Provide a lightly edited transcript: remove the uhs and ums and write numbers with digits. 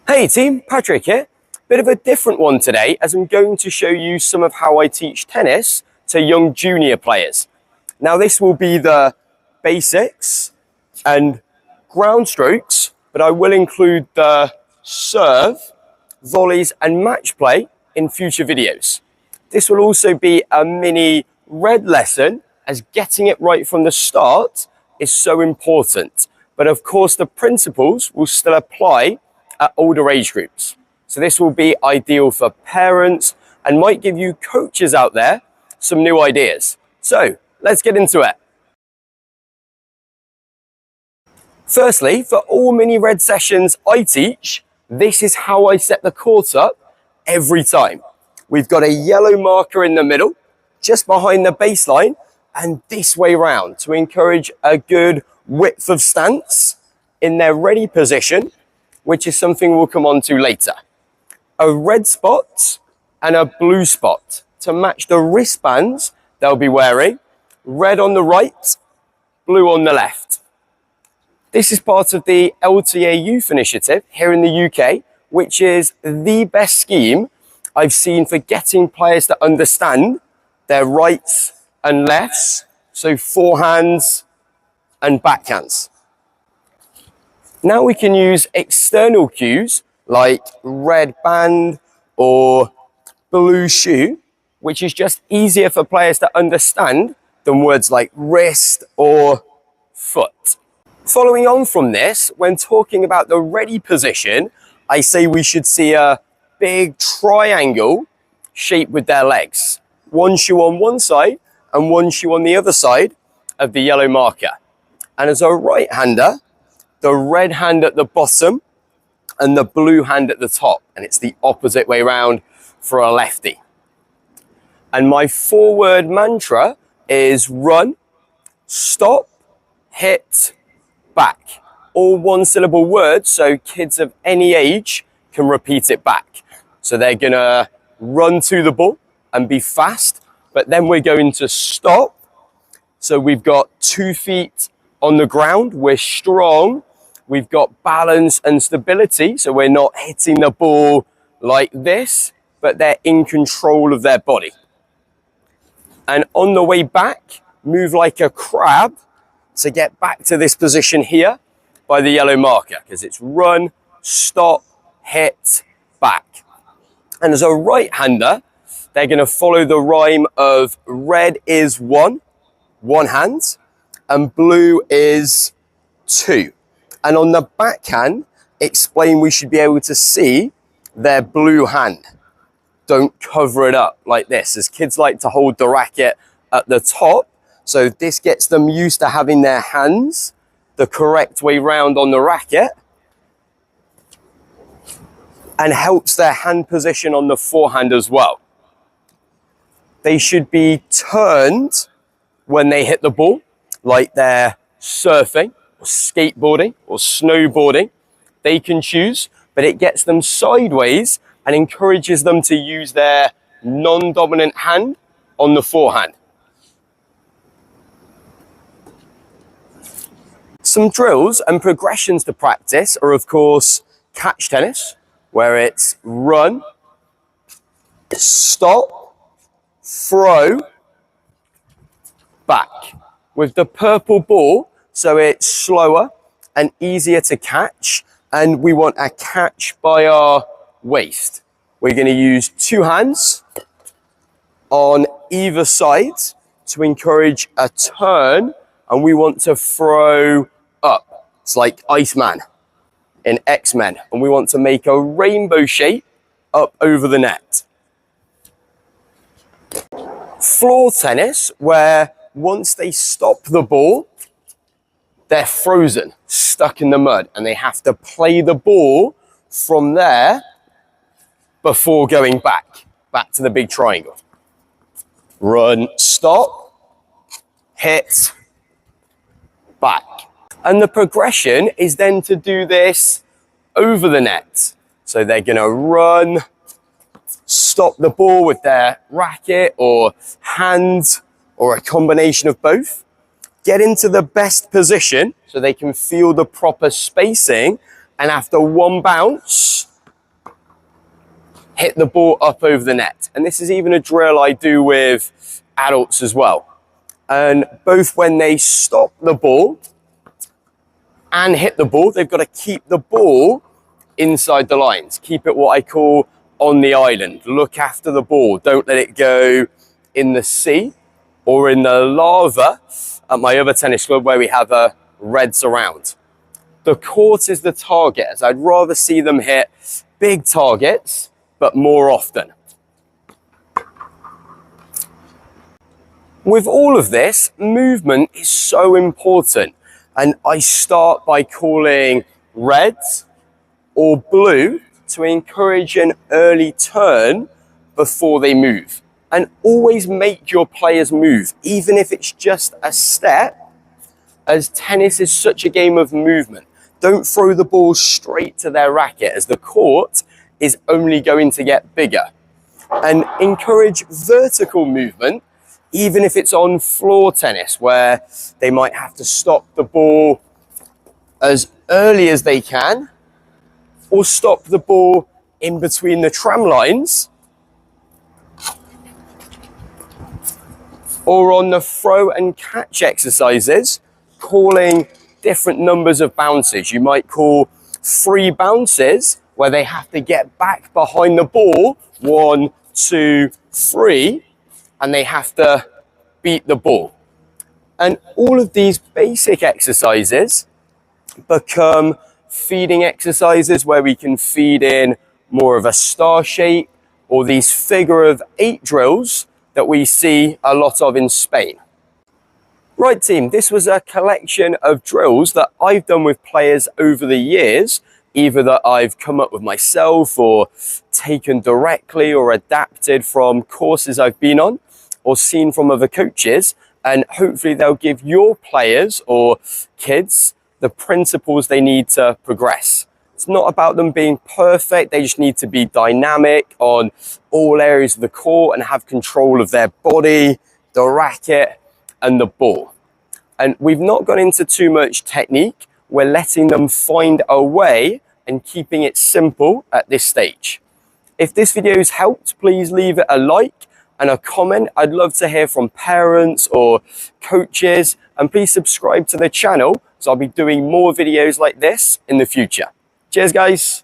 Hey team, Patrick here. Bit of a different one today as I'm going to show you some of how I teach tennis to young junior players. Now this will be the basics and ground strokes, but I will include the serve, volleys and match play in future videos. This will also be a mini red lesson as getting it right from the start is so important. But of course the principles will still apply at older age groups. So this will be ideal for parents and might give you coaches out there some new ideas. So let's get into it. Firstly, for all mini red sessions I teach, this is how I set the court up every time. We've got a yellow marker in the middle, just behind the baseline, and this way round to encourage a good width of stance in their ready position, which is something we'll come on to later. A red spot and a blue spot to match the wristbands they'll be wearing. Red on the right, blue on the left. This is part of the LTA Youth initiative here in the UK, which is the best scheme I've seen for getting players to understand their rights and lefts, so forehands and backhands. Now we can use external cues like red band or blue shoe, which is just easier for players to understand than words like wrist or foot. Following on from this, when talking about the ready position, I say we should see a big triangle shape with their legs. One shoe on one side and one shoe on the other side of the yellow marker. And as a right-hander, the red hand at the bottom and the blue hand at the top. And it's the opposite way around for a lefty. And my forward mantra is run, stop, hit, back. All one syllable words, so kids of any age can repeat it back. So they're gonna run to the ball and be fast, but then we're going to stop. So we've got 2 feet on the ground, we're strong, we've got balance and stability, so we're not hitting the ball like this, but they're in control of their body. And on the way back, move like a crab to get back to this position here by the yellow marker, because it's run, stop, hit, back. And as a right-hander, they're going to follow the rhyme of red is one hand, and blue is two. And on the backhand, explain we should be able to see their blue hand. Don't cover it up like this, as kids like to hold the racket at the top. So this gets them used to having their hands the correct way round on the racket and helps their hand position on the forehand as well. They should be turned when they hit the ball, like they're surfing or skateboarding or snowboarding. They can choose, but it gets them sideways and encourages them to use their non-dominant hand on the forehand. Some drills and progressions to practice are, of course, catch tennis, where it's run, stop, throw, back. With the purple ball, so it's slower and easier to catch, and we want a catch by our waist. We're going to use 2 hands on either side to encourage a turn, and we want to throw up. It's like Iceman in X-Men, and we want to make a rainbow shape up over the net. Floor tennis, where once they stop the ball, they're frozen, stuck in the mud, and they have to play the ball from there before going back to the big triangle. Run, stop, hit, back. And the progression is then to do this over the net. So they're gonna run, stop the ball with their racket or hand or a combination of both, get into the best position so they can feel the proper spacing, and after one bounce, hit the ball up over the net. And this is even a drill I do with adults as well. And both when they stop the ball and hit the ball, they've got to keep the ball inside the lines. Keep it what I call on the island. Look after the ball. Don't let it go in the sea or in the lava at my other tennis club where we have a reds around. The court is the target, as I'd rather see them hit big targets, but more often. With all of this, movement is so important. And I start by calling reds or blue to encourage an early turn before they move. And always make your players move, even if it's just a step, as tennis is such a game of movement. Don't throw the ball straight to their racket, as the court is only going to get bigger. And encourage vertical movement, even if it's on floor tennis, where they might have to stop the ball as early as they can, or stop the ball in between the tram lines, or on the throw and catch exercises, calling different numbers of bounces. You might call 3 bounces where they have to get back behind the ball, 1, 2, 3, and they have to beat the ball. And all of these basic exercises become feeding exercises where we can feed in more of a star shape or these figure of 8 drills that we see a lot of in Spain. Right team, this was a collection of drills that I've done with players over the years, either that I've come up with myself or taken directly or adapted from courses I've been on or seen from other coaches, and hopefully they'll give your players or kids the principles they need to progress. It's not about them being perfect, they just need to be dynamic on all areas of the court and have control of their body, the racket and the ball. And we've not gone into too much technique, we're letting them find a way and keeping it simple at this stage. If this video's helped, please leave it a like and a comment. I'd love to hear from parents or coaches, and please subscribe to the channel, so I'll be doing more videos like this in the future. Cheers guys.